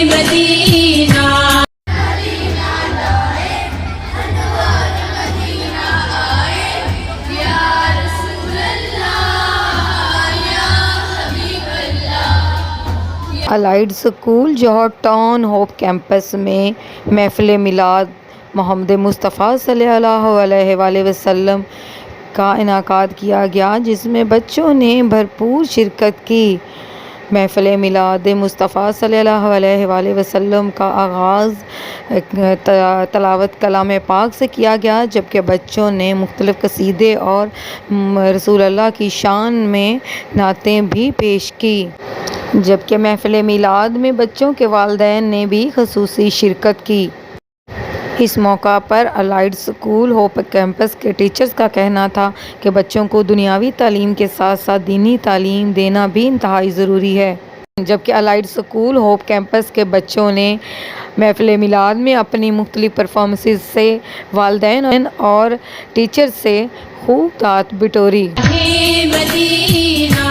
مدینہ allied school جوہر town hope campus میں محفل میلاد محمد مصطفیٰ صلی اللہ علیہ وآلہ وسلم کا انعقاد کیا گیا، جس میں بچوں نے بھرپور شرکت کی۔ محفل میلاد مصطفیٰ صلی اللہ علیہ وآلہ وسلم کا آغاز تلاوت کلام پاک سے کیا گیا، جبکہ بچوں نے مختلف قصیدے اور رسول اللہ کی شان میں نعتیں بھی پیش کی۔ جبکہ محفل میلاد میں بچوں کے والدین نے بھی خصوصی شرکت کی۔ اس موقع پر الائڈ اسکول ہوپ کیمپس کے ٹیچرز کا کہنا تھا کہ بچوں کو دنیاوی تعلیم کے ساتھ ساتھ دینی تعلیم دینا بھی انتہائی ضروری ہے۔ جبکہ الائڈ اسکول ہوپ کیمپس کے بچوں نے محفل میلاد میں اپنی مختلف پرفارمنسز سے والدین اور ٹیچرز سے خوب داد بٹوری۔ مدینہ